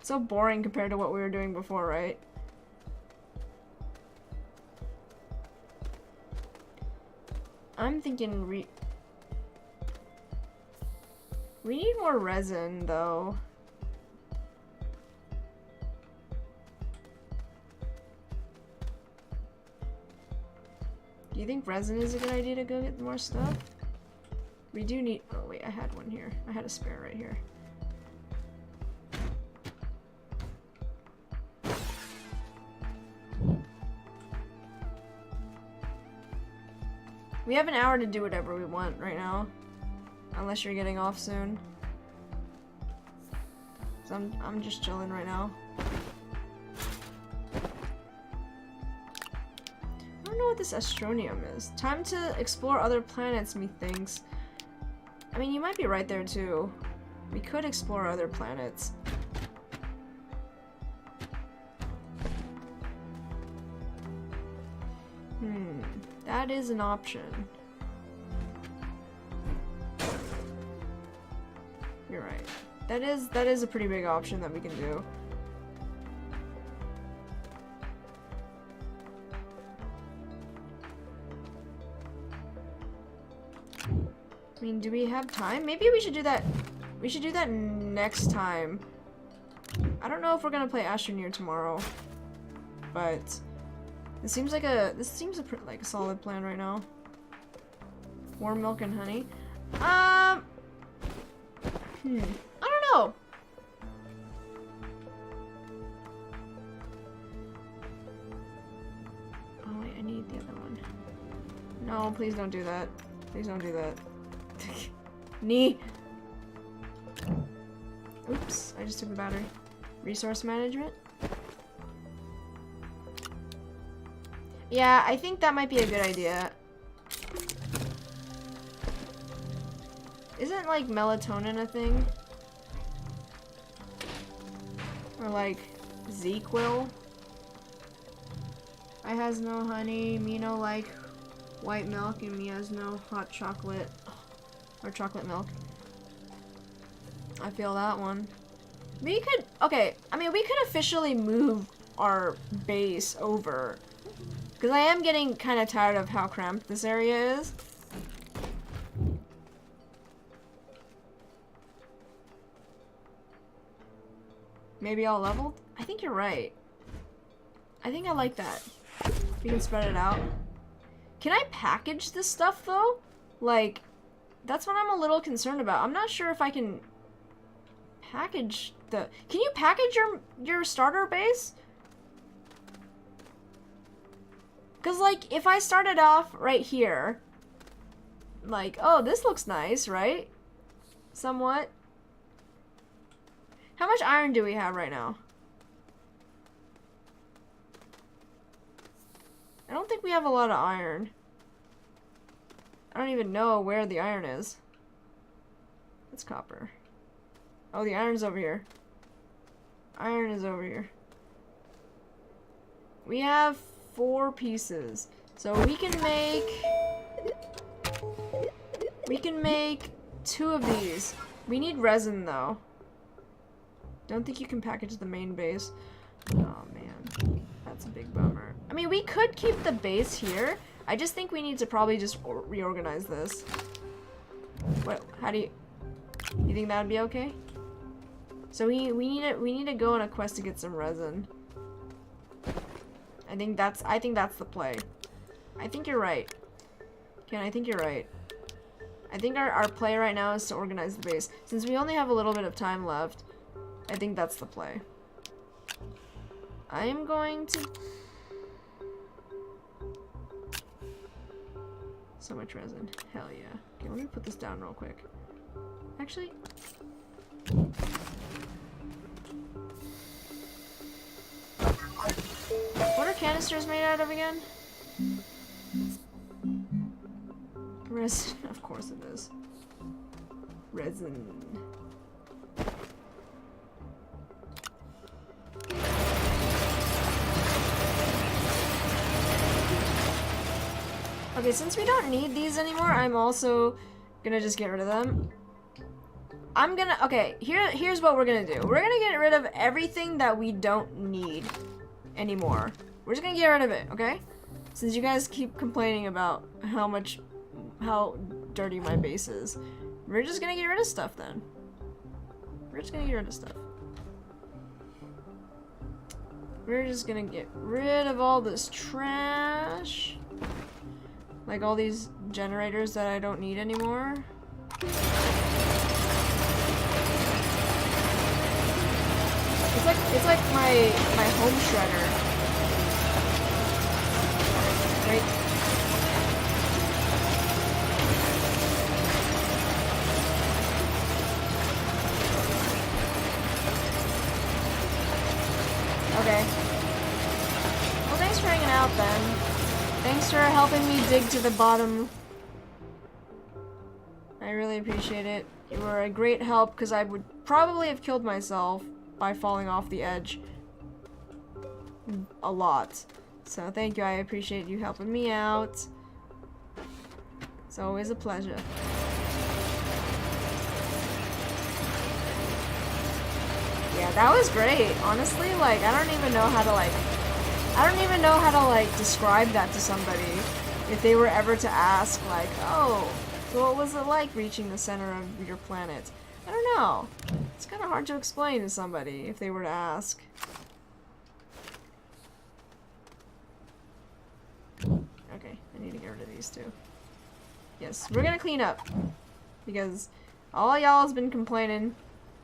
It's so boring compared to what we were doing before, right? I'm thinking we need more resin, though. Do you think resin is a good idea to go get more stuff? We do need- oh wait, I had one here. I had a spare right here. We have an hour to do whatever we want right now. Unless you're getting off soon. So I'm just chilling right now. I don't know what this Astroneer is. Time to explore other planets, methinks. I mean, you might be right there too. We could explore other planets. That is an option. You're right. That is a pretty big option that we can do. I mean, do we have time? Maybe we should do that. We should do that next time. I don't know if we're gonna play Astroneer tomorrow, but this seems like a solid plan right now. Warm milk and honey. I don't know. Oh wait, I need the other one. No, please don't do that. Please don't do that. Knee. Oops, I just took the battery. Resource management. Yeah, I think that might be a good idea. Isn't like melatonin a thing? Or like ZQuil? I has no honey, me no like white milk, and me has no hot chocolate. Or chocolate milk. I feel that one. We could, okay, I mean, we could officially move our base over. Because I am getting kind of tired of how cramped this area is. Maybe all leveled? I think you're right. I think I like that. We can spread it out. Can I package this stuff though? Like, that's what I'm a little concerned about. I'm not sure if I can package the... Can you package your starter base? Because, like, if I started off right here, like, oh, this looks nice, right? Somewhat. How much iron do we have right now? I don't think we have a lot of iron. I don't even know where the iron is. It's copper. Oh, the iron's over here. Iron is over here. We have 4 pieces. So we can make 2 of these. We need resin though. Don't think you can package the main base. Oh man, that's a big bummer. I mean, we could keep the base here. I just think we need to probably just reorganize this. What? How do you think that would be okay? So we need to go on a quest to get some resin. I think that's the play. I think you're right. Ken, I think you're right. I think our play right now is to organize the base. Since we only have a little bit of time left, I think that's the play. I am going to... So much resin. Hell yeah. Okay, let me put this down real quick. Actually... What are canisters made out of again? Resin. Of course it is. Resin. Okay, since we don't need these anymore, I'm also gonna just get rid of them. I'm gonna, okay, here's what we're gonna do. We're gonna get rid of everything that we don't need anymore. We're just gonna get rid of it, okay? Since you guys keep complaining about how dirty my base is. We're just gonna get rid of stuff then. We're just gonna get rid of stuff. We're just gonna get rid of all this trash. Like all these generators that I don't need anymore. It's like my home shredder. Right? Okay. Well, thanks for hanging out then. Thanks for helping me dig to the bottom. I really appreciate it. You were a great help because I would probably have killed myself by falling off the edge a lot. So thank you, I appreciate you helping me out. It's always a pleasure. Yeah, that was great. Honestly, like, I don't even know how to describe that to somebody if they were ever to ask, like, oh, so what was it like reaching the center of your planet? I don't know. It's kind of hard to explain to somebody if they were to ask. Okay, I need to get rid of these two. Yes, we're gonna clean up. Because all y'all has been complaining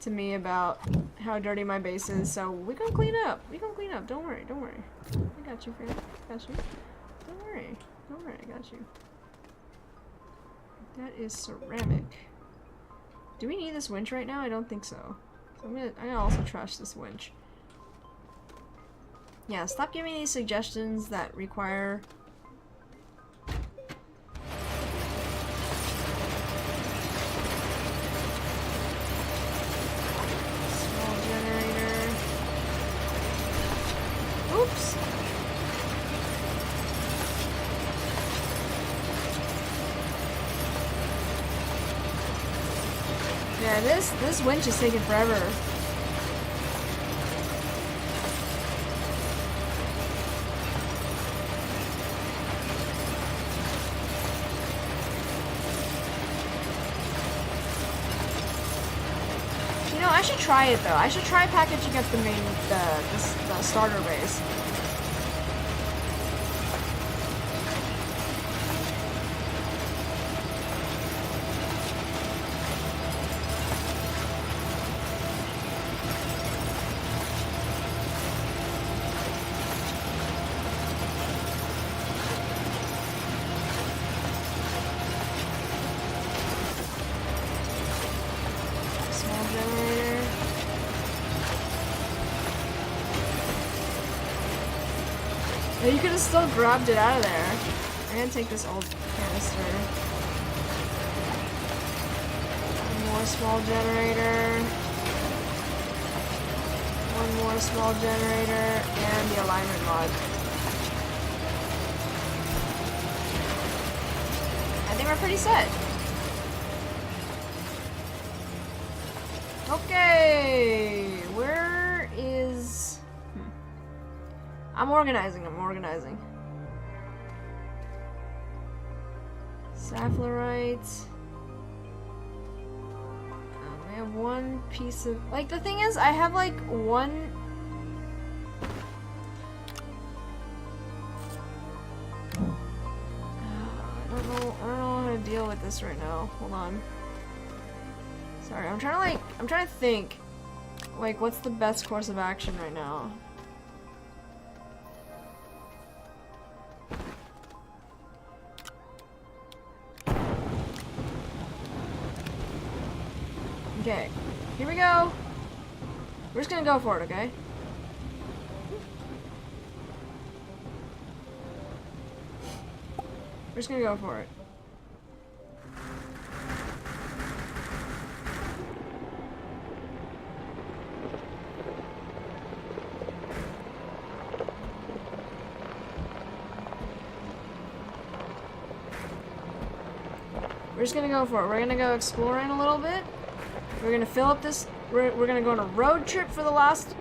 to me about how dirty my base is, so we're gonna clean up. We're gonna clean up. Don't worry, don't worry. I got you, friend. I got you. Don't worry. Don't worry, I got you. That is ceramic. Do we need this winch right now? I don't think so. So I'm gonna also trash this winch. Yeah, stop giving me these suggestions that require small generator. Oops. Yeah, this winch is taking forever. You know, I should try it though. I should try packaging up the starter base. You could have still grabbed it out of there. I'm gonna take this old canister. One more small generator. One more small generator. And the alignment mod. I think we're pretty set. Okay. Where is... I'm organizing. Sapphirite. I have one piece of... Like, the thing is, I have, like, one... I don't know how to deal with this right now. Hold on. Sorry, I'm trying to think, like, what's the best course of action right now? Okay, here we go. We're just gonna go for it, okay? We're just gonna go for it. We're just gonna go for it. We're gonna go exploring a little bit. We're gonna fill up this. We're gonna go on a road trip for the last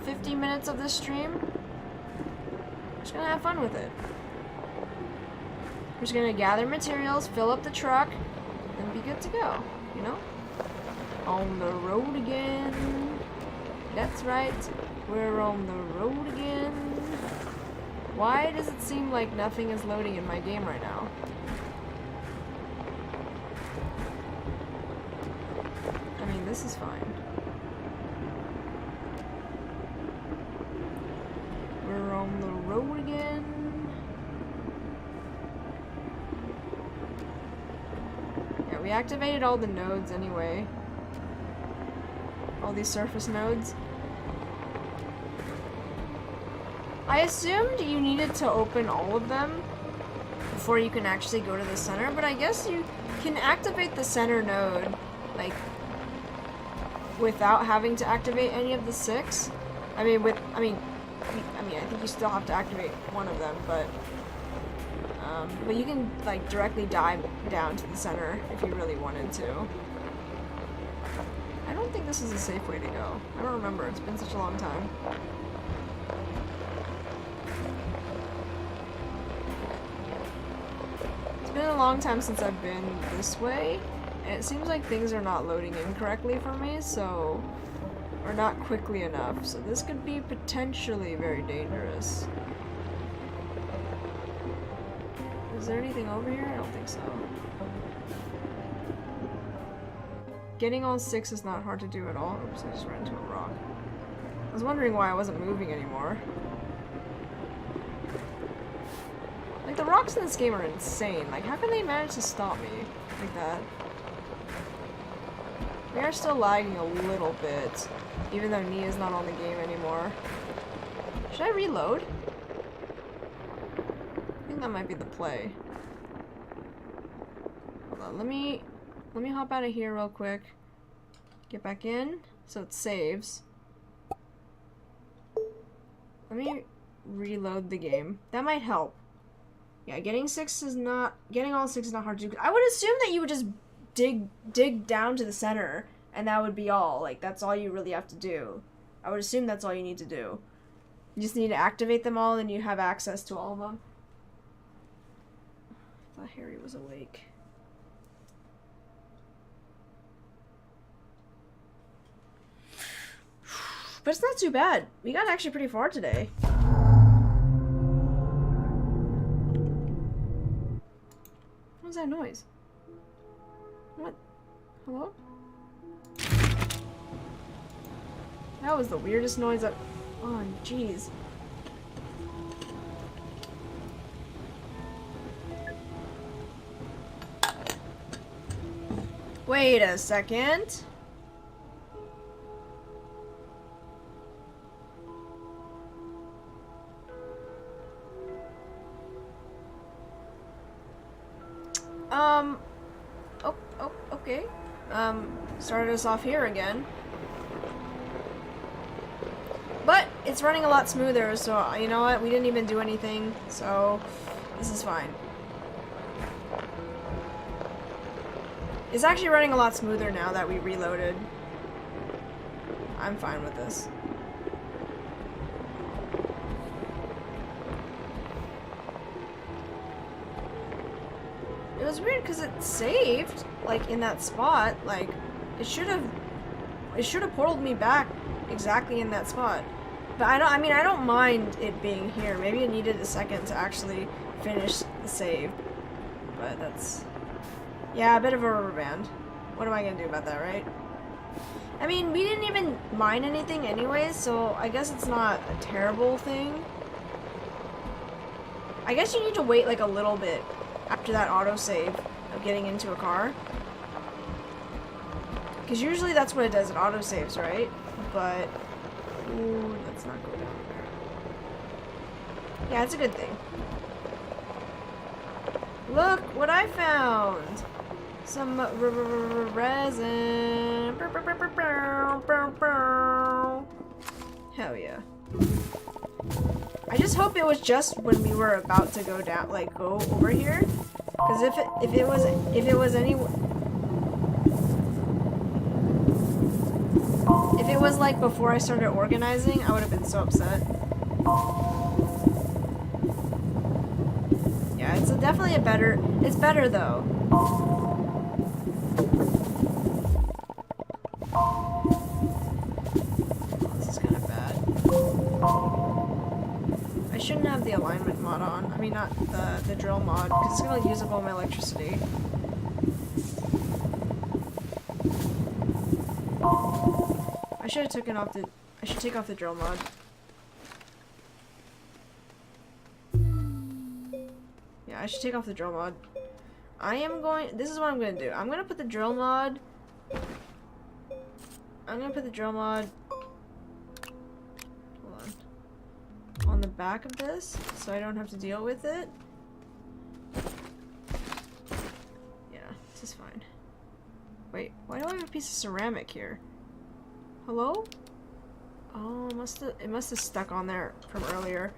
50 minutes of this stream. We're just gonna have fun with it. We're just gonna gather materials, fill up the truck, and be good to go. You know? On the road again. That's right. We're on the road again. Why does it seem like nothing is loading in my game right now? I mean, this is fine. We're on the road again. Yeah, we activated all the nodes anyway. All these surface nodes. I assumed you needed to open all of them before you can actually go to the center, but I guess you can activate the center node, like, without having to activate any of the 6. I mean, I think you still have to activate one of them, but you can, like, directly dive down to the center if you really wanted to. I don't think this is a safe way to go. I don't remember. It's been such a long time. It's been a long time since I've been this way, and it seems like things are not loading in correctly for me, so... or not quickly enough, so this could be potentially very dangerous. Is there anything over here? I don't think so. Getting all 6 is not hard to do at all. Oops, I just ran into a rock. I was wondering why I wasn't moving anymore. Like, the rocks in this game are insane. Like, how can they manage to stop me like that? We are still lagging a little bit, even though Nia's not on the game anymore. Should I reload? I think that might be the play. Hold on, let me hop out of here real quick. Get back in, so it saves. Let me reload the game. That might help. Yeah, getting all 6 is not hard to do. I would assume that you would just dig down to the center, and that would be all. Like, that's all you really have to do. I would assume that's all you need to do. You just need to activate them all, and you have access to all of them. I thought Harry was awake. But it's not too bad. We got actually pretty far today. What was that noise? What? Hello? That was the weirdest noise I've... Oh, jeez. Wait a second. Okay. Started us off here again. But it's running a lot smoother, so you know what? We didn't even do anything, so this is fine. It's actually running a lot smoother now that we reloaded. I'm fine with this. It was weird because it saved, like, in that spot. Like, it should have portaled me back exactly in that spot. But I don't mind it being here. Maybe it needed a second to actually finish the save. But that's... yeah, a bit of a rubber band. What am I gonna do about that, right? I mean, we didn't even mine anything anyways, so I guess it's not a terrible thing. I guess you need to wait, like, a little bit after that autosave of getting into a car. Because usually that's what it does, it autosaves, right? But... ooh, let's not go down there. Yeah, it's a good thing. Look what I found! Some resin. Hell yeah. I just hope it was just when we were about to go down, like, go over here. Because if it was any... If it was like before I started organizing, I would have been so upset. Yeah, it's definitely a better... It's better though. This is kind of bad. I shouldn't have the alignment mod on. I mean, not the drill mod, because it's going to use up all my electricity. I should have taken off the... I should take off the drill mod. Yeah, I should take off the drill mod. I am going... This is what I'm going to do. I'm going to put the drill mod... Hold on the back of this, so I don't have to deal with it. Yeah, this is fine. Wait, why do I have a piece of ceramic here? Hello? Oh, it must have stuck on there from earlier.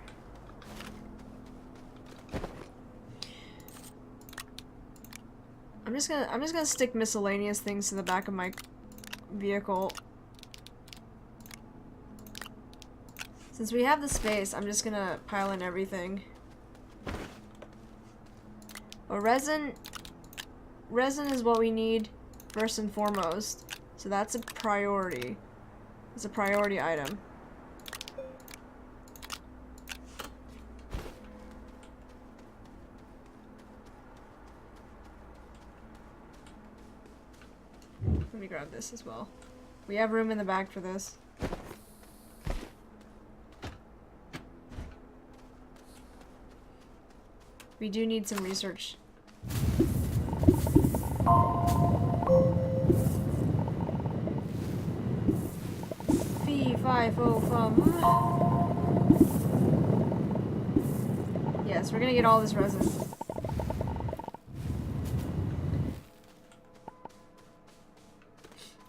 I'm just gonna stick miscellaneous things to the back of my vehicle. Since we have the space, I'm just gonna pile in everything. But resin is what we need first and foremost. So that's a priority. It's a priority item. Let me grab this as well. We have room in the back for this. We do need some research. Fee, fi, fo, fum. Yes, we're gonna get all this resin.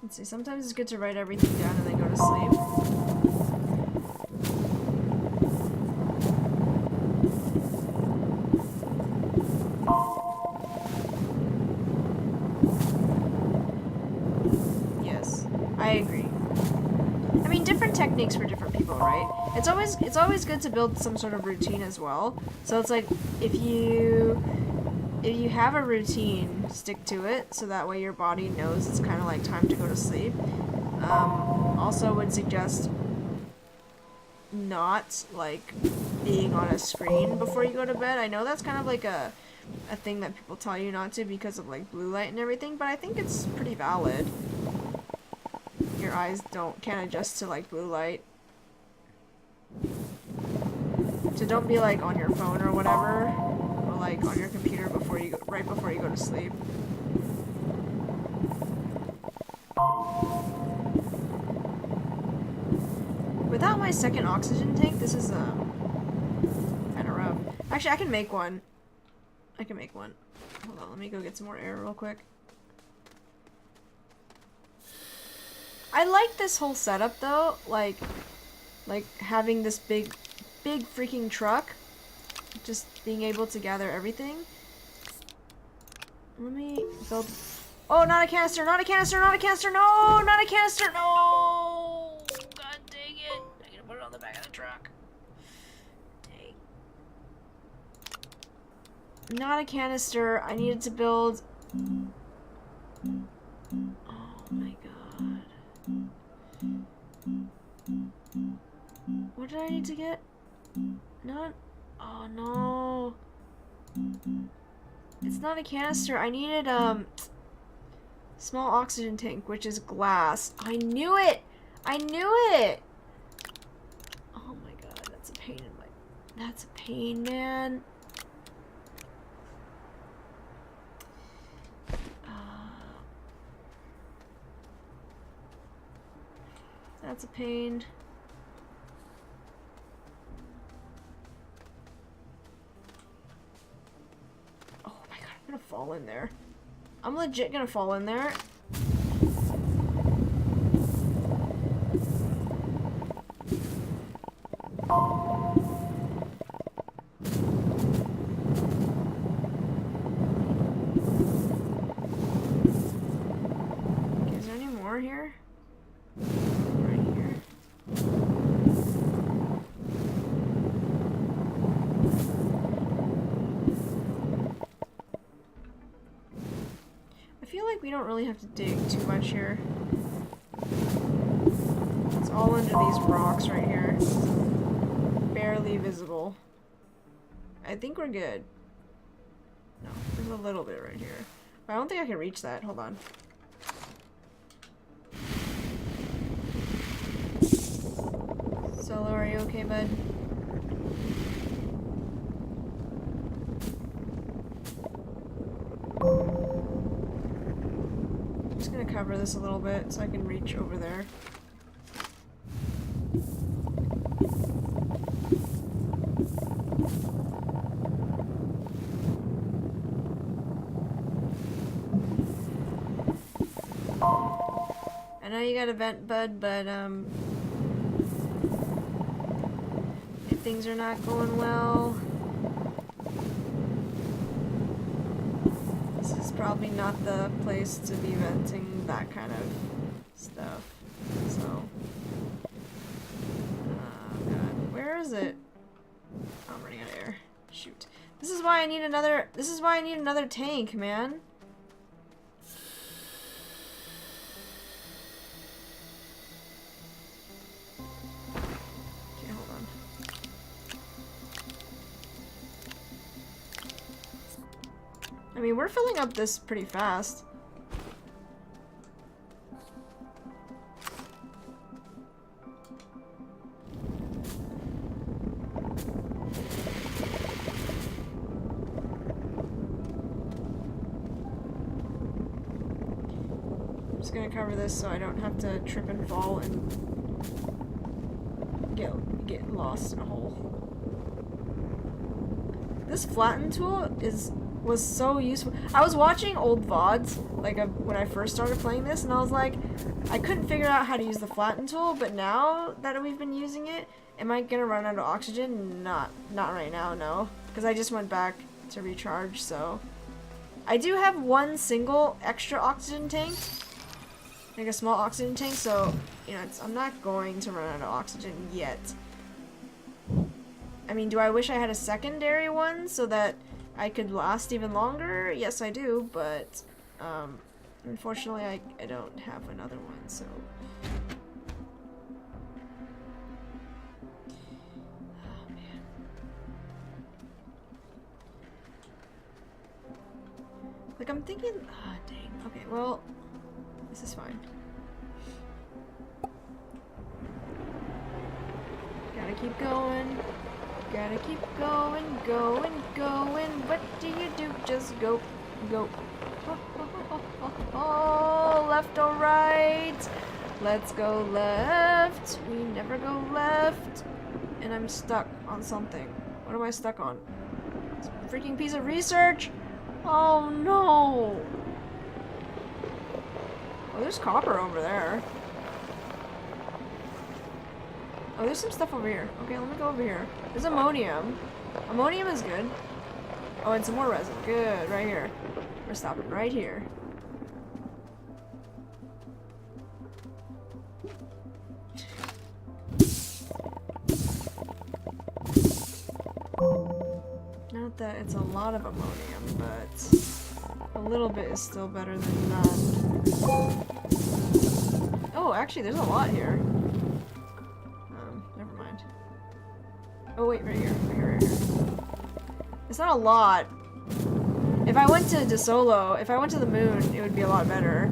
Let's see, sometimes it's good to write everything down and then go to sleep. I agree. I mean, different techniques for different people, right? It's always good to build some sort of routine as well. So it's like if you have a routine, stick to it, so that way your body knows it's kind of like time to go to sleep. Also would suggest not like being on a screen before you go to bed. I know that's kind of like a thing that people tell you not to because of like blue light and everything, but I think it's pretty valid. Your eyes can't adjust to like blue light. So don't be like on your phone or whatever, or like on your computer right before you go to sleep. Without my second oxygen tank, this is kind of rough. Actually, I can make one. Hold on, let me go get some more air real quick. I like this whole setup though, like having this big freaking truck, just being able to gather everything. Let me build. Oh, not a canister, not a canister, not a canister, no, not a canister, no! God dang it! I'm gonna put it on the back of the truck. Dang. Not a canister. I needed to build. Oh my god. What did I need to get? Not... Oh no. It's not a canister. I needed small oxygen tank, which is glass. I knew it! I knew it! Oh my god, that's a pain in my... That's a pain, man. That's a pain. Oh my god, I'm gonna fall in there. I'm legit gonna fall in there. Okay, is there any more here? don't really have to dig too much here. It's all under these rocks right here. Barely visible. I think we're good. No, there's a little bit right here. But I don't think I can reach that. Hold on. Solo, are you okay, bud? I'm just gonna cover this a little bit so I can reach over there. I know you got a vent, bud, but if things are not going well, this is probably not the place to be venting that kind of stuff. So, God, where is it? Oh, I'm running out of air. Shoot. This is why I need another. This is why I need another tank, man. I mean, we're filling up this pretty fast. I'm just gonna cover this so I don't have to trip and fall and get lost in a hole. This flatten tool was so useful. I was watching old VODs, like when I first started playing this, and I was like, I couldn't figure out how to use the flatten tool, but now that we've been using it, am I gonna run out of oxygen? Not right now, no. Because I just went back to recharge, so. I do have one single extra oxygen tank, like a small oxygen tank, so, you know, I'm not going to run out of oxygen yet. I mean, do I wish I had a secondary one so that I could last even longer? Yes, I do, but unfortunately I don't have another one, so. Oh, man. Like, I'm thinking, ah, dang. Okay, well, this is fine. Gotta keep going. Gotta keep going, going. What do you do? Just go. Oh, left or right? Let's go left. We never go left. And I'm stuck on something. What am I stuck on? It's a freaking piece of research. Oh no. Oh, there's copper over there. Oh, there's some stuff over here. Okay, let me go over here. There's ammonium. Ammonium is good. Oh, and some more resin. Good, right here. We're stopping right here. Not that it's a lot of ammonium, but a little bit is still better than none. Oh, actually, there's a lot here. Never mind. Oh wait, right here. It's not a lot. If I went to DeSolo, if I went to the moon, it would be a lot better.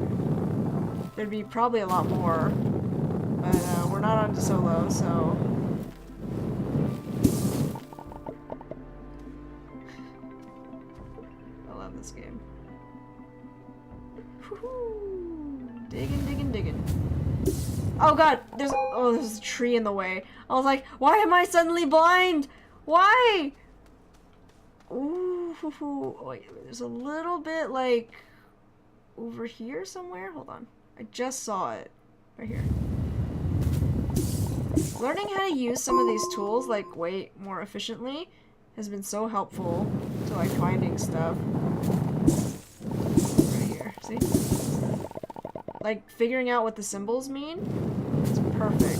There'd be probably a lot more. But we're not on DeSolo, so. I love this game. Woohoo! Digging. Oh god, there's a tree in the way. I was like, why am I suddenly blind? Why? Ooh, wait, there's a little bit like over here somewhere. Hold on, I just saw it right here. Learning how to use some of these tools like way more efficiently has been so helpful to like finding stuff. Right here, see? Like figuring out what the symbols mean. It's perfect.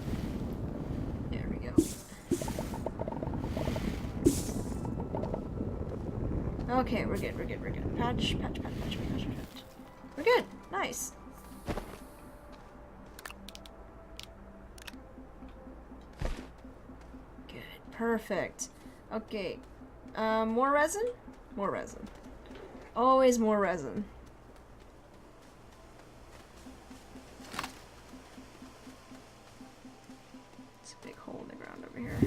Okay, we're good, we're good, we're good. Patch, patch, patch, patch, patch, patch. We're good. Nice. Good. Perfect. Okay. More resin? More resin. Always more resin. It's a big hole in the ground over here.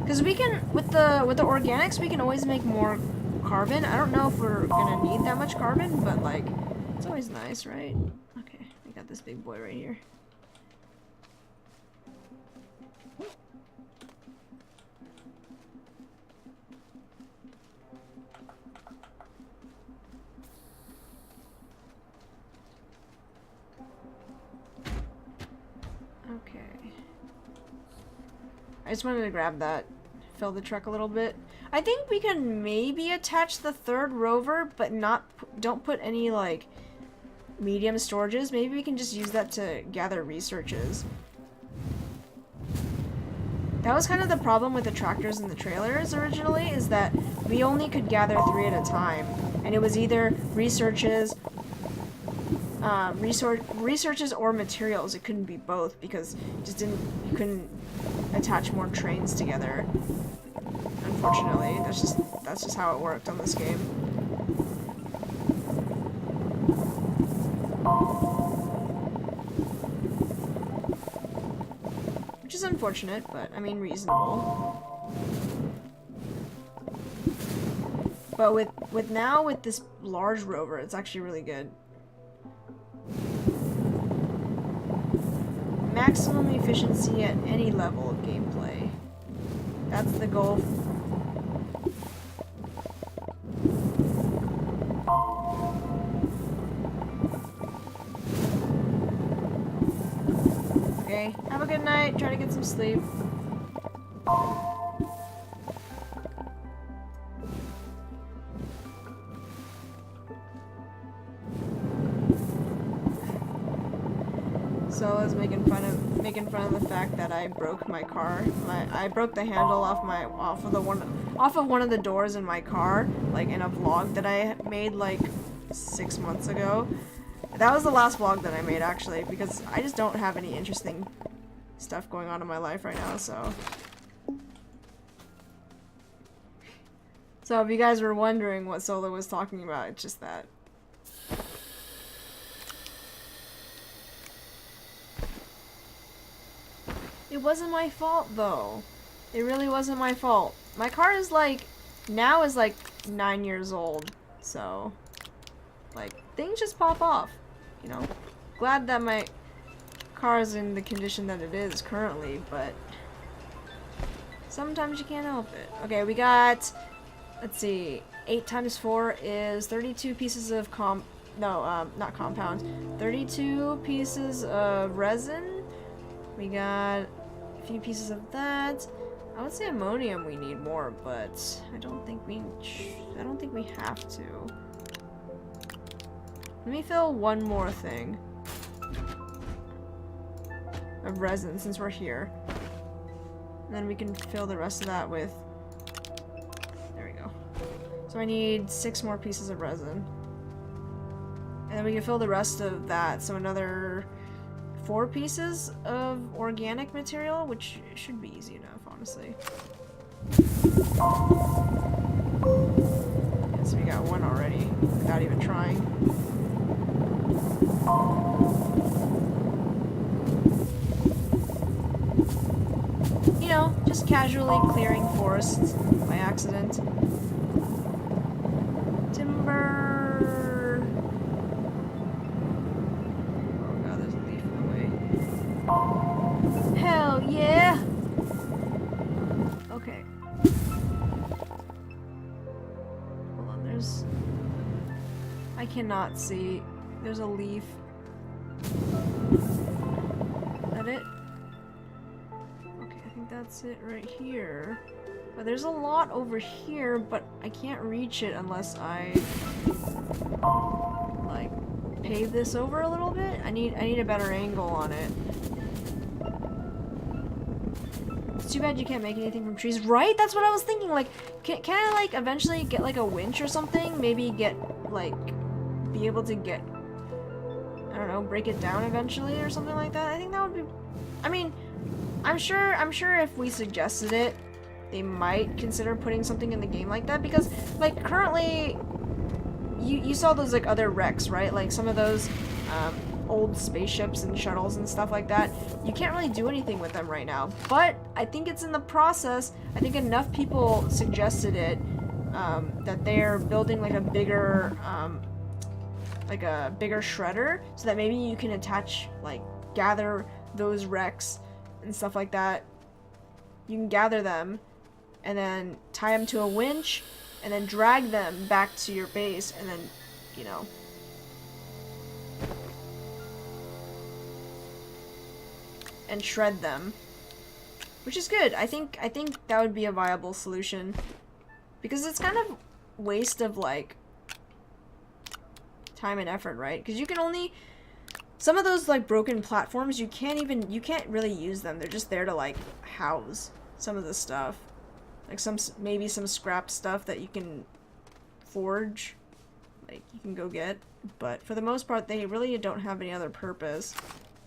Because we can, with the organics, we can always make more carbon. I don't know if we're gonna need that much carbon, but like, it's always nice, right? Okay, we got this big boy right here. Okay. I just wanted to grab that. Fill the truck a little bit. I think we can maybe attach the third rover, but don't put any like medium storages. Maybe we can just use that to gather researches. That was kind of the problem with the tractors and the trailers originally, is that we only could gather 3 at a time, and it was either researches or materials. It couldn't be both because you couldn't attach more trains together. Unfortunately, that's just how it worked on this game. Which is unfortunate, but I mean reasonable. But with this large rover, it's actually really good. Maximum efficiency at any level of gameplay. That's the goal. Okay, have a good night. Try to get some sleep. So I was making fun of the fact that I broke my car. I broke the handle off of one of the doors in my car, like in a vlog that I made like 6 months ago. That was the last vlog that I made, actually, because I just don't have any interesting stuff going on in my life right now, so. So if you guys were wondering what Solo was talking about, it's just that. It wasn't my fault, though. It really wasn't my fault. My car is now is 9 years old, so, things just pop off, you know? Glad that my car is in the condition that it is currently, but sometimes you can't help it. Okay, we got, let's see, 8 times 4 is 32 pieces of not compound, 32 pieces of resin. We got a few pieces of that. I would say ammonium we need more, but I don't think we have to. Let me fill one more thing of resin since we're here. And then we can fill the rest of that with, there we go. So I need 6 more pieces of resin. And then we can fill the rest of that, so another 4 pieces of organic material, which should be easy enough, honestly. Yes, we got 1 already, without even trying. You know, just casually clearing forests by accident. Timber. Oh god, there's a leaf in the way. Hell yeah! Okay. Hold on, I cannot see. There's a leaf. Is that it? Okay, I think that's it right here. But there's a lot over here, but I can't reach it unless I pave this over a little bit. I need a better angle on it. It's too bad you can't make anything from trees, right? That's what I was thinking. Like, can I like eventually get like a winch or something? Maybe get like be able to get, I don't know, break it down eventually or something like that. I think that would be. I mean, I'm sure if we suggested it, they might consider putting something in the game like that, because like currently, you saw those like other wrecks, right? Like some of those old spaceships and shuttles and stuff like that. You can't really do anything with them right now, but I think it's in the process. I think enough people suggested it that they're building like a bigger shredder, so that maybe you can attach, like, gather those wrecks and stuff like that. You can gather them and then tie them to a winch and then drag them back to your base and then, you know, and shred them, which is good. I think that would be a viable solution, because it's kind of waste of like time and effort, right? Because you can only, some of those like broken platforms, you can't really use them. They're just there to like house some of the stuff, like maybe some scrap stuff that you can forge, like you can go get, but for the most part they really don't have any other purpose,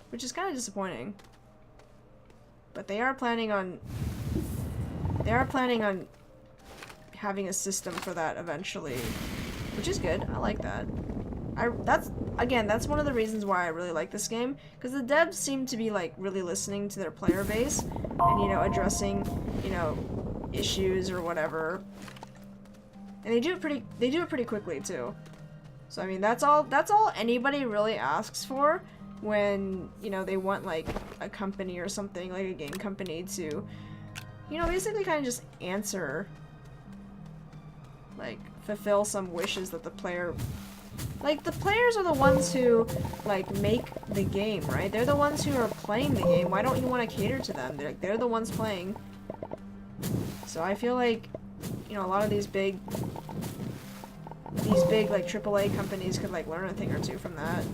which is kind of disappointing. But they are planning on having a system for that eventually, which is good. I like that. That's one of the reasons why I really like this game, because the devs seem to be like really listening to their player base and, you know, addressing, you know, issues or whatever. And they do it pretty quickly too. So I mean, that's all anybody really asks for when, you know, they want like a company or something, like a game company, to, you know, basically kind of just answer, like fulfill some wishes that the player, like the players are the ones who like make the game, right? They're the ones who are playing the game. Why don't you want to cater to them? They're the ones playing. So I feel like, you know, a lot of these big like AAA companies could like learn a thing or two from that.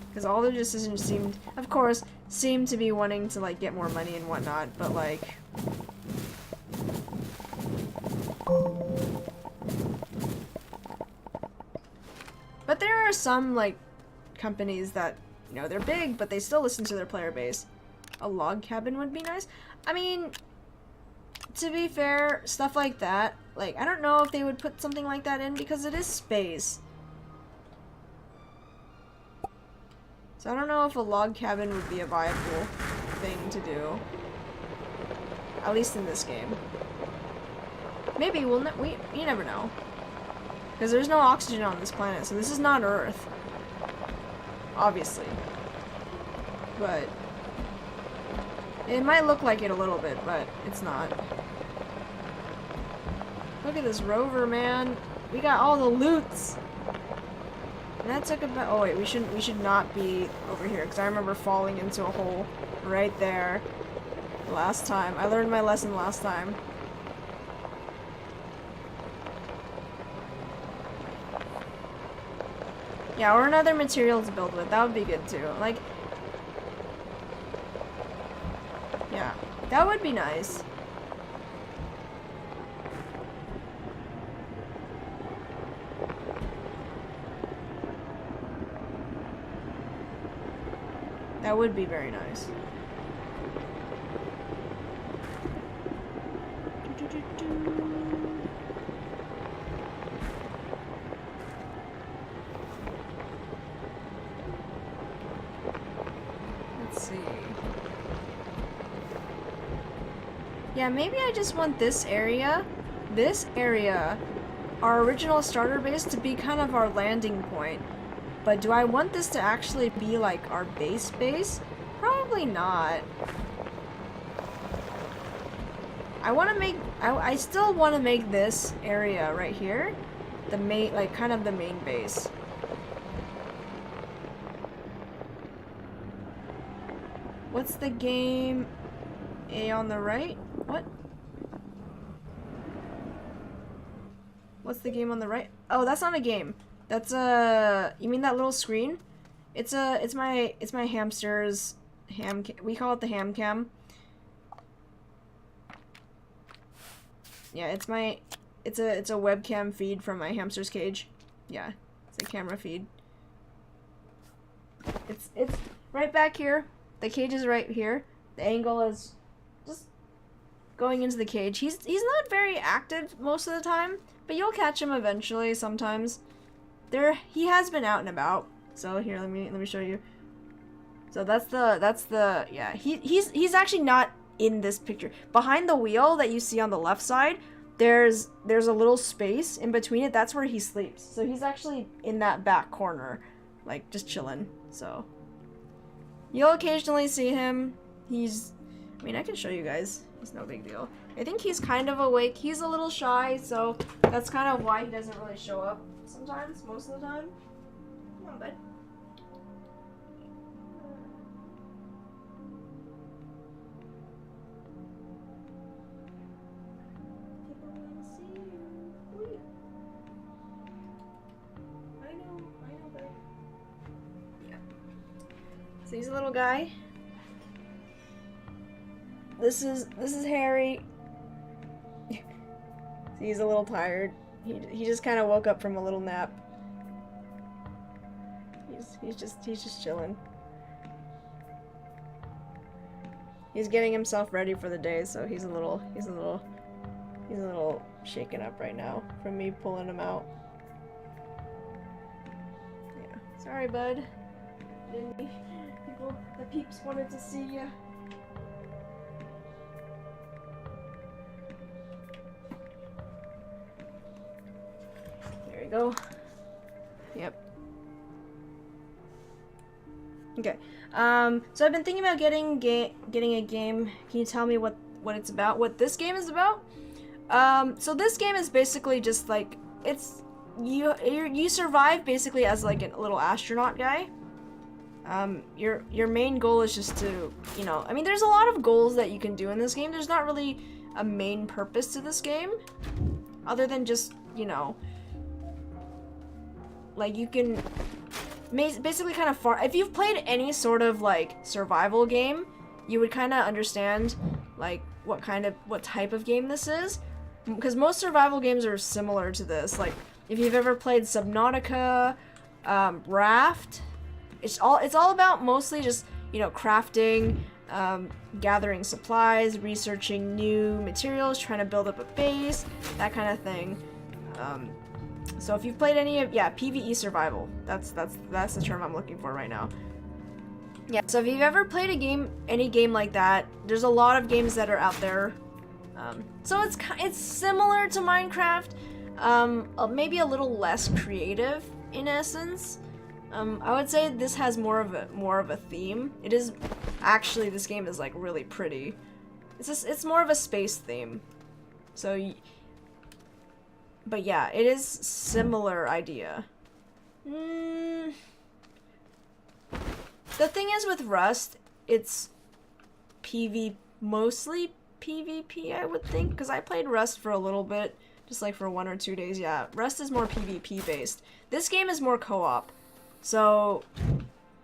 Because all their decisions seem to be wanting to like get more money and whatnot, but like, but there are some like companies that, you know, they're big, but they still listen to their player base. A log cabin would be nice. I mean, to be fair, stuff like that, like, I don't know if they would put something like that in, because it is space. So I don't know if a log cabin would be a viable thing to do. At least in this game. Maybe you never know. Because there's no oxygen on this planet, so this is not Earth. Obviously. But it might look like it a little bit, but it's not. Look at this rover, man. We got all the loots. And that took about, oh wait, we should not be over here, because I remember falling into a hole right there last time. I learned my lesson last time. Yeah, or another material to build with. That would be good too. Like, yeah, that would be nice. That would be very nice. Let's see. Yeah, maybe I just want this area, our original starter base, to be kind of our landing point. But do I want this to actually be like our base? Probably not. I still want to make this area right here the main, like kind of the main base. What's the game? A on the right? What? What's the game on the right? Oh, that's not a game. That's you mean that little screen? It's my hamster's we call it the ham cam. Yeah, it's a webcam feed from my hamster's cage. Yeah, it's a camera feed. It's right back here. The cage is right here. The angle is just going into the cage. He's not very active most of the time, but you'll catch him eventually sometimes. He has been out and about. So here, let me show you. So that's the yeah, he's actually not in this picture. Behind the wheel that you see on the left side, there's a little space in between it. That's where he sleeps. So he's actually in that back corner, like just chilling. So you'll occasionally see him. I mean, I can show you guys. It's no big deal. I think he's kind of awake. He's a little shy, so that's kind of why he doesn't really show up sometimes, most of the time. Come on, bud. So he's a little guy. This is Harry. He's a little tired. He just kind of woke up from a little nap. He's just chilling. He's getting himself ready for the day, so he's a little shaken up right now from me pulling him out. Yeah. Sorry, bud. The peeps wanted to see you. There you go. Yep. Okay. So I've been thinking about getting a game. Can you tell me what it's about? What this game is about? So this game is basically just like you survive basically as like a little astronaut guy. Your main goal is just to, I mean, there's a lot of goals that you can do in this game. There's not really a main purpose to this game, other than just, like you can basically kind of if you've played any sort of like survival game, you would kind of understand like what type of game this is, because most survival games are similar to this. Like if you've ever played Subnautica, Raft. It's all about mostly just, crafting, gathering supplies, researching new materials, trying to build up a base, that kind of thing. So if you've played any of, PvE survival, that's the term I'm looking for right now. Yeah, so if you've ever played any game like that, there's a lot of games that are out there. So it's similar to Minecraft, maybe a little less creative in essence. I would say this has more of a theme. It is actually, this game is like really pretty. It's more of a space theme. So, but yeah, it is similar idea. The thing is with Rust, it's mostly PvP, I would think, because I played Rust for a little bit, just like for 1 or 2 days. Yeah, Rust is more PvP based. This game is more co-op. So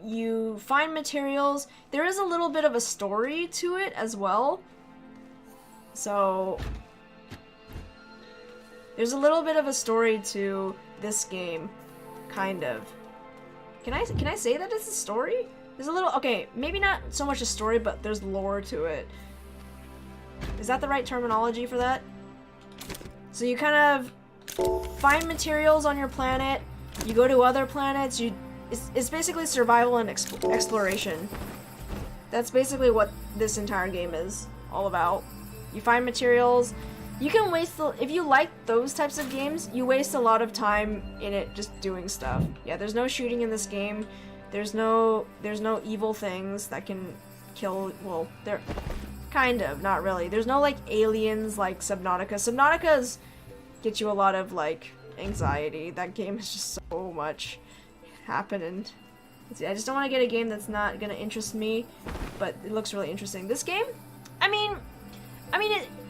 you find materials. There is a little bit of a story to it as well. So there's a little bit of a story to this game, kind of. Can I say that it's a story? There's a little, okay, maybe not so much a story, but there's lore to it. Is that the right terminology for that? So you kind of find materials on your planet. You go to other planets. It's basically survival and exploration. That's basically what this entire game is all about. You find materials. You can waste if you like those types of games, you waste a lot of time in it just doing stuff. Yeah, there's no shooting in this game. There's no evil things that can kill. Well, they're kind of, not really. There's no like aliens like Subnautica. Subnautica's get you a lot of like anxiety. That game is just so much happening. I just don't want to get a game that's not gonna interest me, but it looks really interesting. This game, I mean,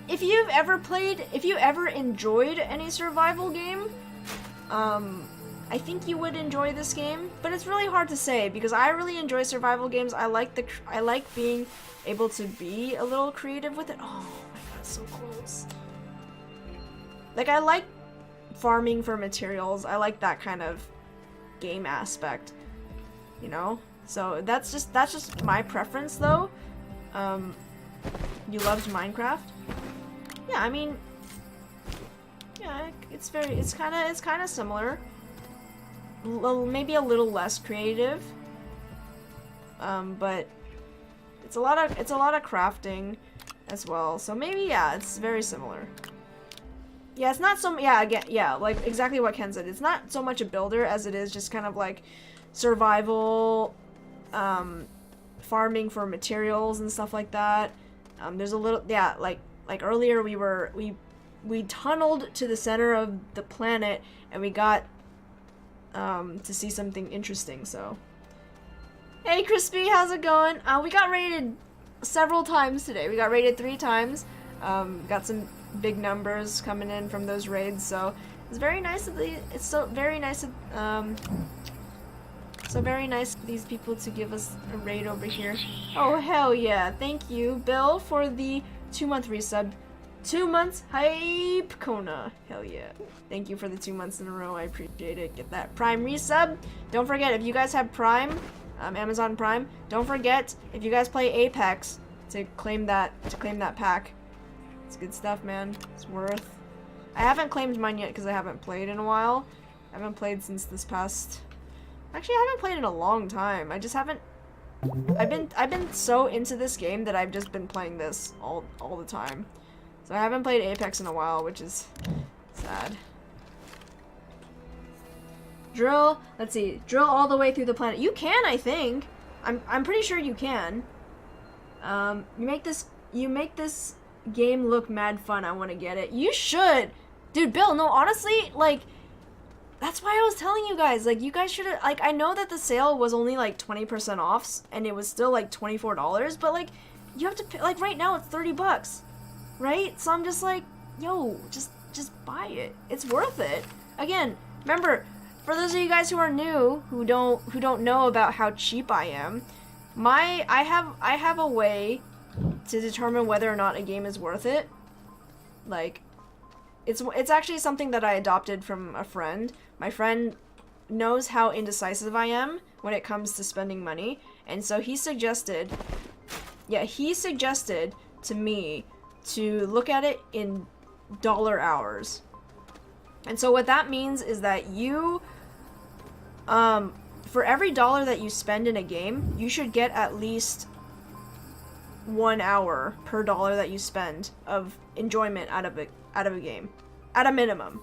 if you ever enjoyed any survival game, I think you would enjoy this game. But it's really hard to say because I really enjoy survival games. I like being able to be a little creative with it. Oh my god, so close. like, I like farming for materials. I like that kind of game aspect, you know? So that's just my preference, though. You loved Minecraft? Yeah, I mean, yeah, it's kind of similar. Maybe a little less creative. But it's a lot of crafting as well. So maybe, yeah, it's very similar. Yeah, it's not so, yeah, again, yeah, like exactly what Ken said. It's not so much a builder as it is just kind of like survival, farming for materials and stuff like that. There's a little, yeah, like earlier we tunneled to the center of the planet and we got to see something interesting. So hey Crispy, how's it going? We got raided several times today. We got raided 3 times. Got some big numbers coming in from those raids, so it's very nice of it's so very nice of these people to give us a raid over here. Oh hell yeah, thank you Bill for the 2-month resub. 2 months hype Kona, hell yeah, thank you for the 2 months in a row. I appreciate it. Get that Prime resub. Don't forget, if you guys have Prime, Amazon Prime, don't forget, if you guys play Apex, to claim that pack. It's good stuff, man. It's worth. I haven't claimed mine yet because I haven't played in a while. I haven't played since this past. Actually, I haven't played in a long time. I just haven't. I've been so into this game that I've just been playing this all the time. So I haven't played Apex in a while, which is sad. Drill. Let's see. Drill all the way through the planet. You can, I think. I'm pretty sure you can. You make this game look mad fun. I want to get it. You should. Dude, Bill, no, honestly, like, that's why I was telling you guys, like, you guys should have, like, I know that the sale was only, like, 20% off, and it was still, like, $24, but, like, you have to pay, like, right now it's $30, right? So I'm just like, yo, just buy it. It's worth it. Again, remember, for those of you guys who are new, who don't know about how cheap I am, I have a way to determine whether or not a game is worth it. Like, it's actually something that I adopted from a friend. My friend knows how indecisive I am when it comes to spending money, and so he suggested to me to look at it in dollar hours. And so what that means is that you for every dollar that you spend in a game, you should get at least 1 hour per dollar that you spend of enjoyment out of a game, at a minimum.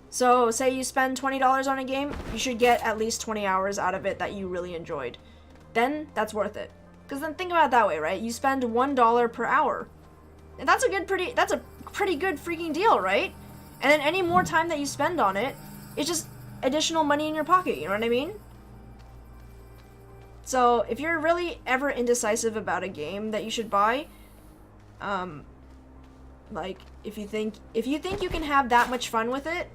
So say you spend $20 on a game, you should get at least 20 hours out of it that you really enjoyed. Then that's worth it. Because then think about it that way, right? You spend $1 per hour, and that's a pretty good freaking deal, right? And then any more time that you spend on it, it's just additional money in your pocket. You know what I mean? So if you're really ever indecisive about a game that you should buy, like if you think you can have that much fun with it,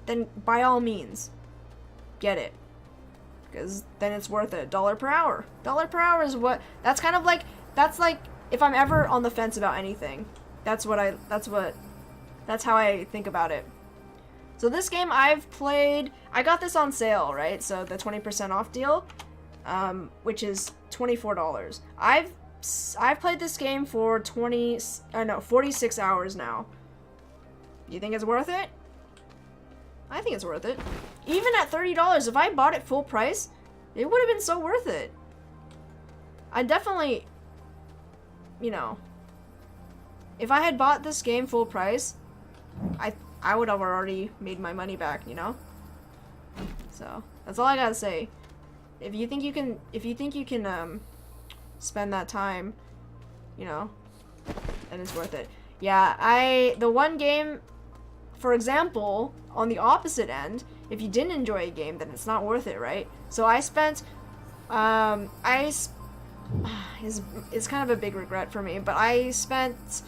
then by all means, get it, because then it's worth it. $1 per hour. $1 per hour is what. That's like if I'm ever on the fence about anything, that's how I think about it. So this game I've played. I got this on sale, right? So the 20% off deal. Which is $24. I've played this game for 46 hours now. You think it's worth it? I think it's worth it. Even at $30, if I bought it full price, it would have been so worth it. I definitely, you know, if I had bought this game full price, I would have already made my money back, you know? So, that's all I gotta say. If you think you can spend that time, you know, then it's worth it. Yeah, the one game, for example, on the opposite end, if you didn't enjoy a game, then it's not worth it, right? So I spent, it's kind of a big regret for me, but I spent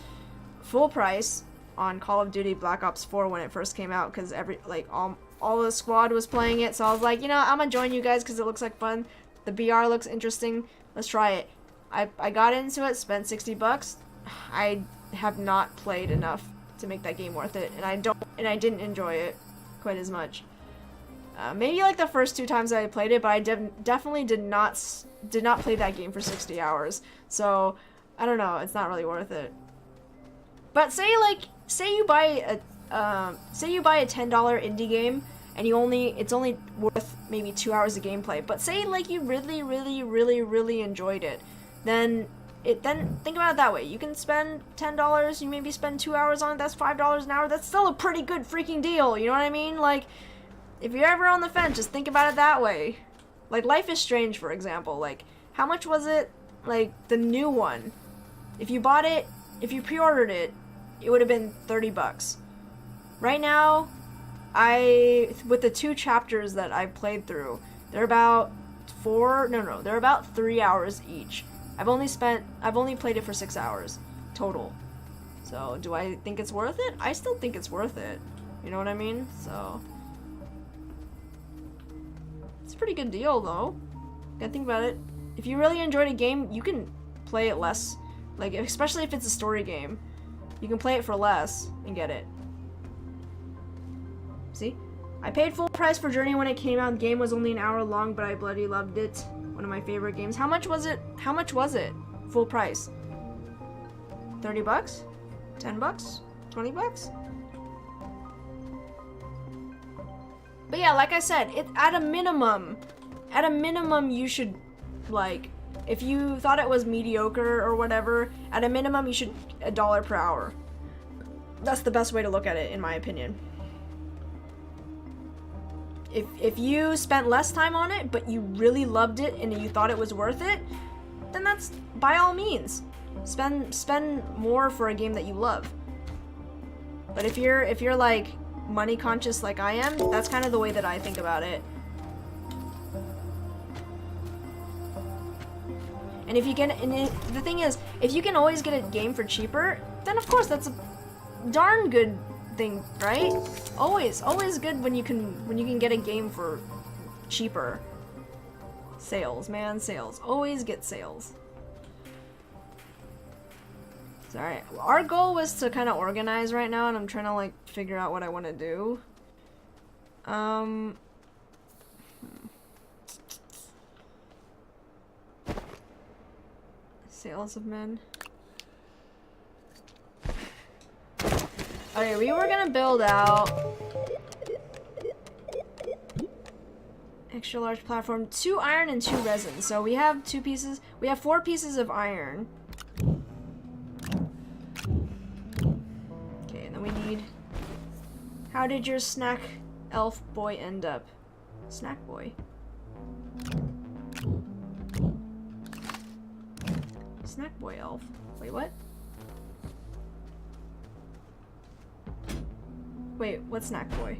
full price on Call of Duty Black Ops 4 when it first came out, because all the squad was playing it, so I was like, you know, I'm gonna join you guys because it looks like fun. The BR looks interesting. Let's try it. I got into it, spent $60. I have not played enough to make that game worth it, and I didn't enjoy it quite as much. Maybe like the first 2 times I played it, but I definitely did not play that game for 60 hours. So I don't know, it's not really worth it. But say you buy a $10 indie game and it's only worth maybe 2 hours of gameplay. But say like you really enjoyed it, then think about it that way. You can spend $10, you maybe spend 2 hours on it, that's $5 an hour. That's still a pretty good freaking deal, you know what I mean? Like, if you're ever on the fence, just think about it that way. Like, Life is Strange, for example. Like, how much was it? Like, the new one. If you bought it, if you pre-ordered it, it would have been $30. Right now, with the 2 chapters that I've played through, they're about they're about 3 hours each. I've only played it for 6 hours total. So, do I think it's worth it? I still think it's worth it. You know what I mean? So, it's a pretty good deal, though. Gotta think about it. If you really enjoyed a game, you can play it less. Like, especially if it's a story game. You can play it for less and get it. See? I paid full price for Journey when it came out. The game was only an hour long, but I bloody loved it. One of my favorite games. How much was it? How much was it? Full price. $30? $10? $20? But yeah, like I said, at a minimum, you should, like, if you thought it was mediocre or whatever, at a minimum you should $1 per hour. That's the best way to look at it, in my opinion. If you spent less time on it, but you really loved it and you thought it was worth it, then that's, by all means, spend more for a game that you love. But if you're like money conscious like I am, that's kind of the way that I think about it. And the thing is, if you can always get a game for cheaper, then of course that's a darn good thing, right? Always good when you can get a game for cheaper. Sales, man, sales. Always get sales. It's alright. Our goal was to kind of organize right now, and I'm trying to like figure out what I want to do. Sales of men. Okay, we were gonna build out extra large platform, 2 iron and 2 resin. So we have 2 pieces. We have 4 pieces of iron. Okay, and then we need. How did your snack elf boy end up? Snack boy. Snack boy elf. Wait, what? Wait, what snack boy?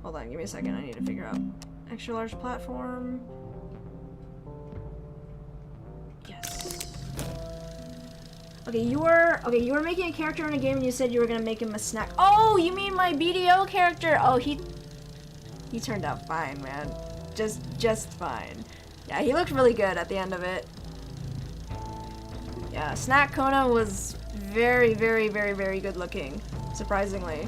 Hold on, give me a second. I need to figure out. Extra large platform. Yes. Okay, you were making a character in a game and you said you were gonna make him a snack. Oh, you mean my BDO character? Oh, he turned out fine, man. Just fine. Yeah, he looked really good at the end of it. Yeah, Snack Kona was very good looking, surprisingly.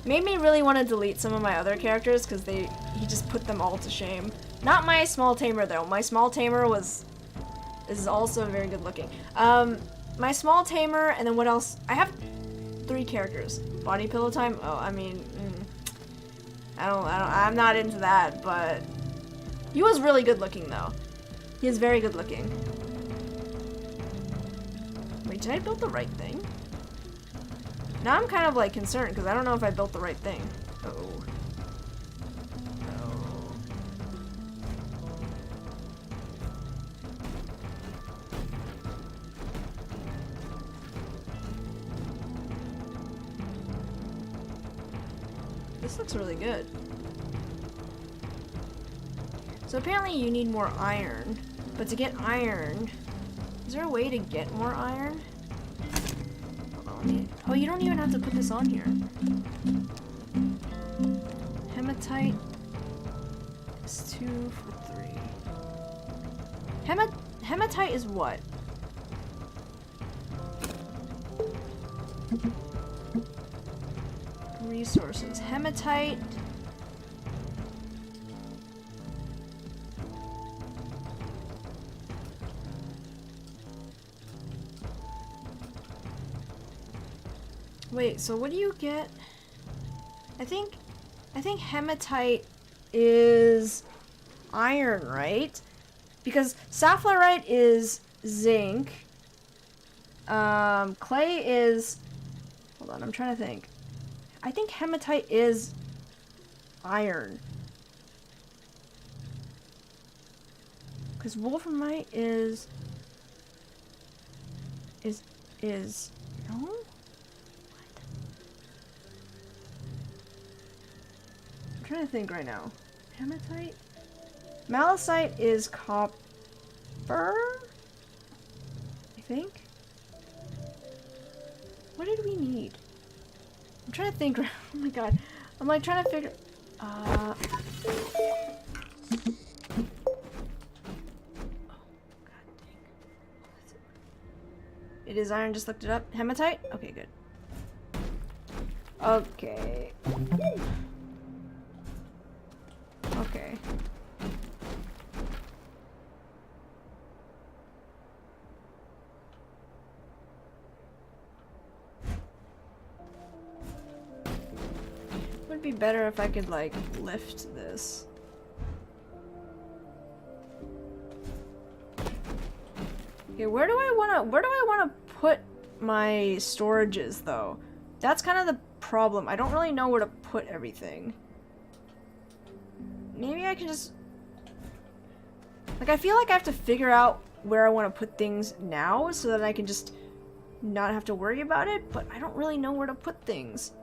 Made me really want to delete some of my other characters because he just put them all to shame. Not my small tamer though. My small tamer is also very good looking. My small tamer, and then what else? I have 3 characters. Body pillow time. Oh, I mean, I'm not into that, but he was really good looking though. He is very good looking. Wait, did I build the right thing? Now I'm kind of like concerned because I don't know if I built the right thing. Uh-oh. Oh. This looks really good. So apparently you need more iron, but to get iron, is there a way to get more iron? Oh, you don't even have to put this on here. Hematite is 2 for 3. Hematite is what? Resources. Hematite. Wait, so what do you get? I think hematite is iron, right? Because sapphirite is zinc. Clay is... Hold on, I'm trying to think. I think hematite is iron. Because wolframite is... No? I'm trying to think right now. Hematite? Malachite is copper? I think? What did we need? I'm trying to think. Oh my god. I'm like trying to figure... Oh, god dang. It is iron, just looked it up. Hematite? Okay, good. Okay. Okay. Would be better if I could like lift this. Okay, where do I wanna put my storages though? That's kind of the problem. I don't really know where to put everything. Maybe I can just... Like, I feel like I have to figure out where I want to put things now so that I can just not have to worry about it, but I don't really know where to put things.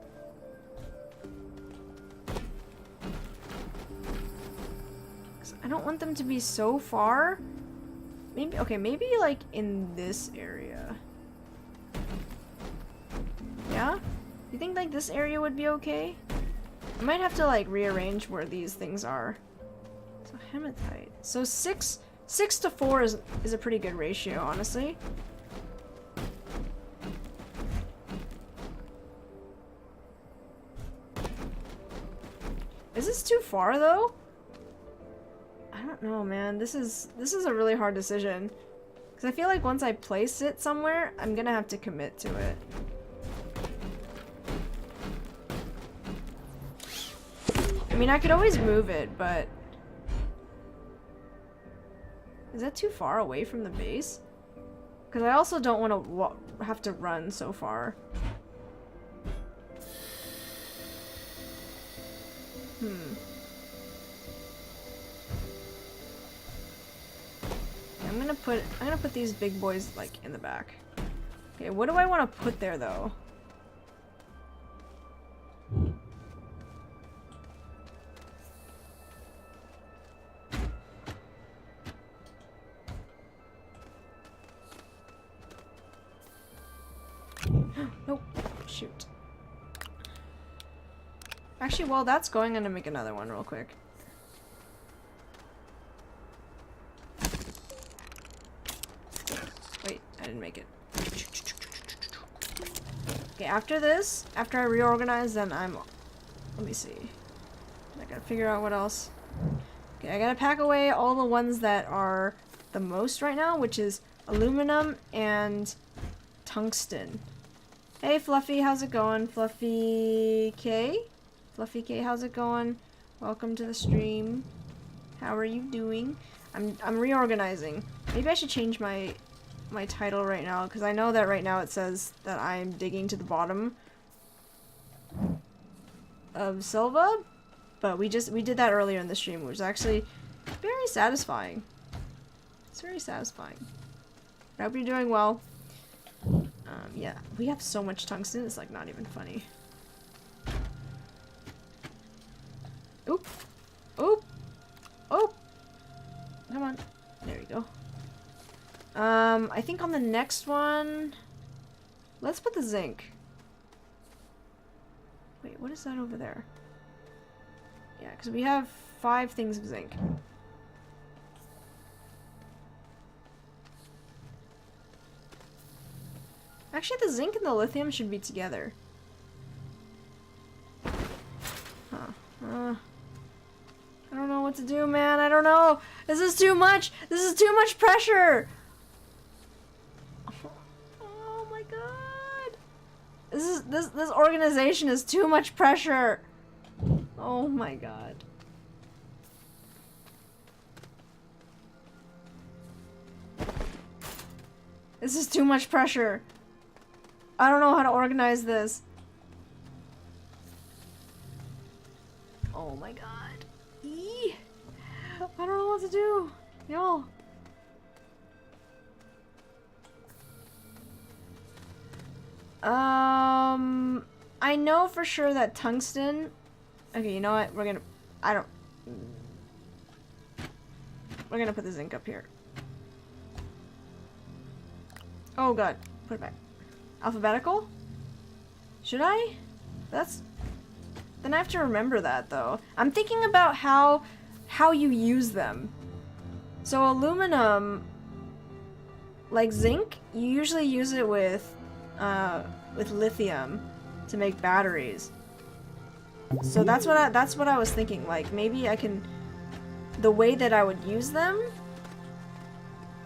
'Cause I don't want them to be so far. Maybe, okay, maybe like in this area. Yeah? You think like this area would be okay? I might have to like rearrange where these things are. So hematite. So 6 to 4 is a pretty good ratio, honestly. Is this too far though? I don't know, man. This is a really hard decision. Because I feel like once I place it somewhere, I'm gonna have to commit to it. I mean, I could always move it, but... Is that too far away from the base? Because I also don't want to have to run so far. I'm gonna put these big boys like in the back. Okay, what do I want to put there though? Nope. Shoot. Actually, while that's going, I'm gonna make another one real quick. Wait, I didn't make it. Okay, after this, after I reorganize, then let me see. I gotta figure out what else. Okay, I gotta pack away all the ones that are the most right now, which is aluminum and tungsten. Hey Fluffy, how's it going? Fluffy K? Fluffy K, how's it going? Welcome to the stream. How are you doing? I'm reorganizing. Maybe I should change my title right now, because I know that right now it says that I'm digging to the bottom of Silva, but we did that earlier in the stream, which was actually very satisfying. It's very satisfying. I hope you're doing well. Yeah, we have so much tungsten, it's like not even funny. Oop. Oop. Oop. Come on. There we go. I think on the next one, let's put the zinc. Wait, what is that over there? Yeah, because we have 5 things of zinc. Actually, the zinc and the lithium should be together. Huh. I don't know what to do, man. I don't know. This is too much. This is too much pressure. Oh my god. This organization is too much pressure. Oh my god. This is too much pressure. I don't know how to organize this. Oh my god. Eee. I don't know what to do. Y'all. I know for sure that tungsten... Okay, you know what? We're gonna... We're gonna put the zinc up here. Oh god. Put it back. Alphabetical? Should I? Then I have to remember that, though. I'm thinking about how you use them. So aluminum, like zinc, you usually use it with lithium to make batteries. So that's what I was thinking. Like maybe I can. The way that I would use them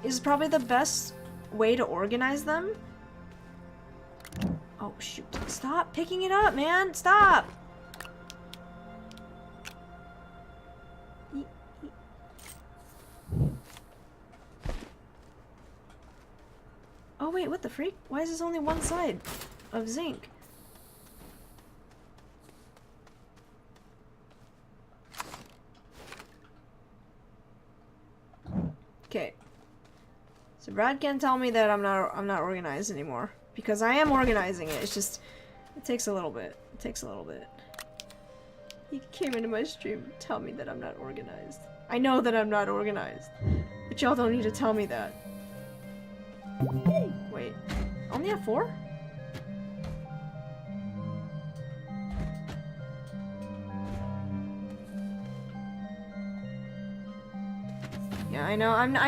is probably the best way to organize them. Oh shoot! Stop picking it up, man! Stop! Oh wait, what the freak? Why is this only one side of zinc? Okay. So Brad can't tell me that I'm not organized anymore. Because I am organizing it. It's just it takes a little bit. It takes a little bit. He came into my stream to tell me that I'm not organized. I know that I'm not organized. But y'all don't need to tell me that. Wait. Only have 4? Yeah, I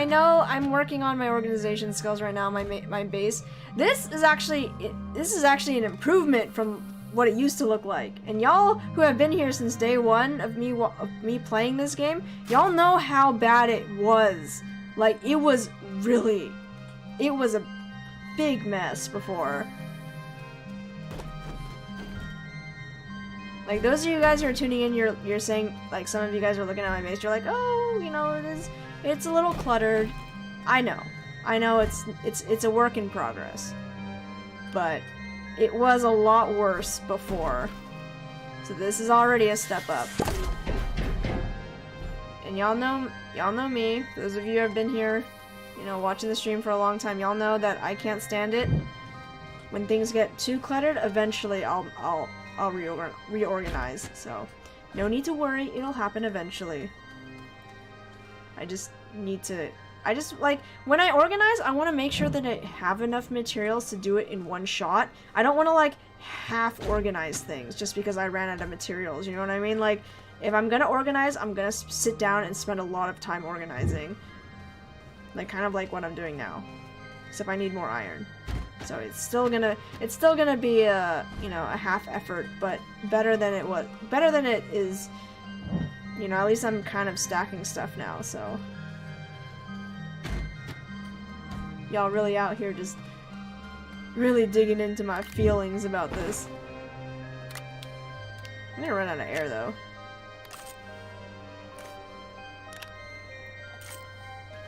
know. I'm working on my organization skills right now. My base. This is actually an improvement from what it used to look like. And y'all who have been here since day one of me playing this game, y'all know how bad it was. Like it was a big mess before. Like those of you guys who are tuning in, you're saying, like, some of you guys are looking at my base, you're like, oh, you know, it's a little cluttered. I know it's a work in progress. But it was a lot worse before. So this is already a step up. And y'all know me. Those of you who have been here, you know, watching the stream for a long time, y'all know that I can't stand it. When things get too cluttered, eventually I'll reorganize. So no need to worry, it'll happen eventually. I just like, when I organize, I want to make sure that I have enough materials to do it in one shot. I don't want to, like, half organize things just because I ran out of materials, you know what I mean? Like, if I'm gonna organize, I'm gonna sit down and spend a lot of time organizing. Like, kind of like what I'm doing now. Except I need more iron. So it's still gonna be a, you know, a half effort, but better than it is, you know, at least I'm kind of stacking stuff now, so. Y'all really out here just really digging into my feelings about this. I'm gonna run out of air though.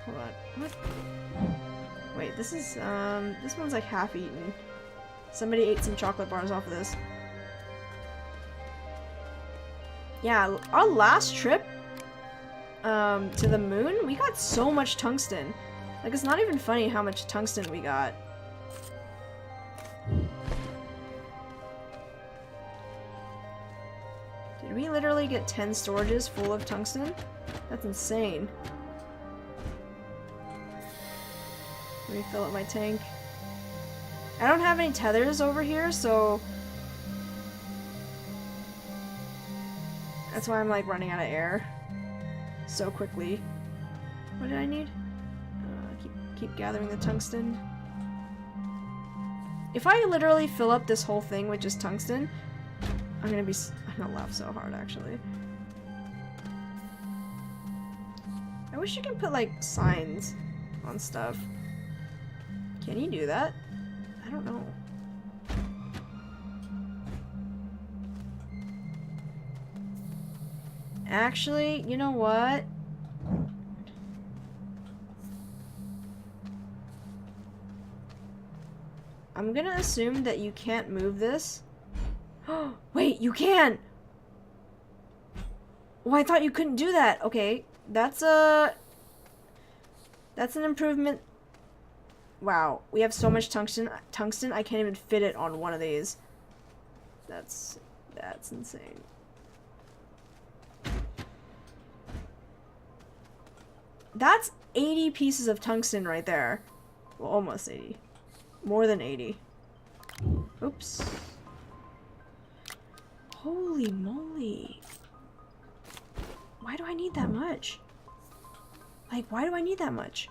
Hold on. What? Wait, this is this one's like half eaten. Somebody ate some chocolate bars off of this. Yeah, our last trip to the moon, we got so much tungsten. Like, it's not even funny how much tungsten we got. Did we literally get 10 storages full of tungsten? That's insane. Let me fill up my tank. I don't have any tethers over here, so that's why I'm like running out of air so quickly. What did I need? Keep gathering the tungsten. If I literally fill up this whole thing with just tungsten, I'm gonna laugh so hard, actually. I wish you could put, like, signs on stuff. Can you do that? I don't know. Actually, you know what? I'm gonna assume that you can't move this. Oh, wait, you can! Oh, I thought you couldn't do that. Okay, that's an improvement. Wow, we have so much tungsten, I can't even fit it on one of these. That's insane. That's 80 pieces of tungsten right there. Well, almost 80. More than 80. Oops. Holy moly. Why do I need that much? Like, why do I need that much?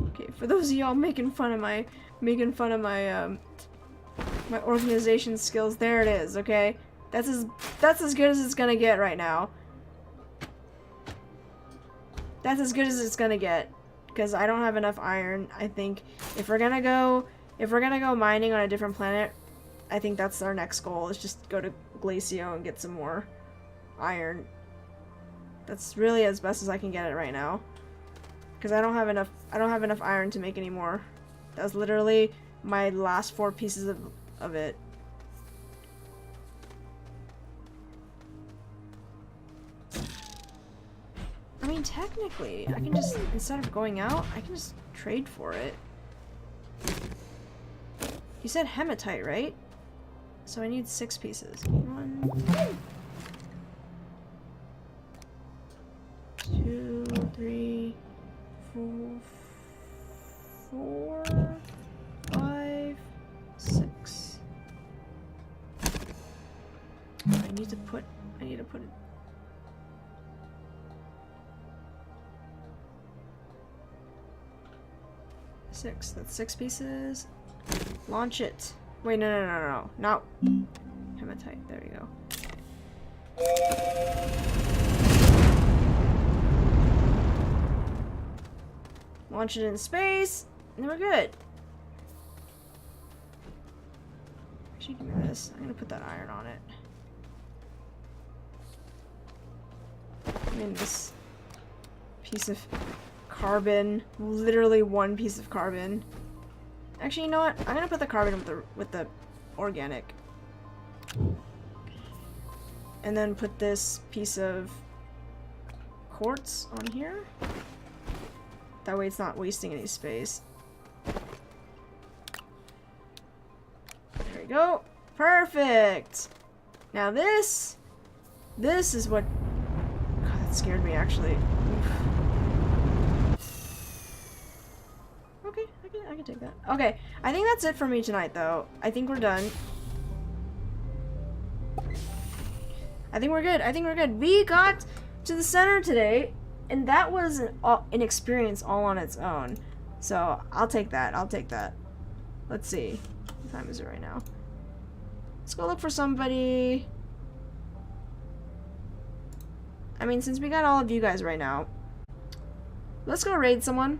Okay, for those of y'all making fun of my my organization skills, there it is, okay? That's as good as it's gonna get right now. That's as good as it's gonna get. Because I don't have enough iron. I think if we're gonna go mining on a different planet, I think that's our next goal, is just go to Glacio and get some more iron. That's really as best as I can get it right now. Because I don't have enough iron to make any more. That was literally my last 4 pieces of it. I mean, technically, I can just, instead of going out, I can just trade for it. You said hematite, right? So I need 6 pieces. 1, 2, 3, 4, 5, 6. I need to put it. That's 6 pieces. Launch it. Wait, no. Not hematite. There you go. Launch it in space, and we're good. Actually, give me this. I'm gonna put that iron on it. I mean, this piece of carbon, literally 1 piece of carbon. Actually, you know what? I'm gonna put the carbon with the organic, and then put this piece of quartz on here. That way, it's not wasting any space. There we go. Perfect. Now this is what. God, that scared me actually. Okay, I can take that. Okay, I think that's it for me tonight, though. I think we're done. I think we're good. We got to the center today, and that was an experience all on its own. So, I'll take that. Let's see. What time is it right now? Let's go look for somebody. I mean, since we got all of you guys right now, let's go raid someone.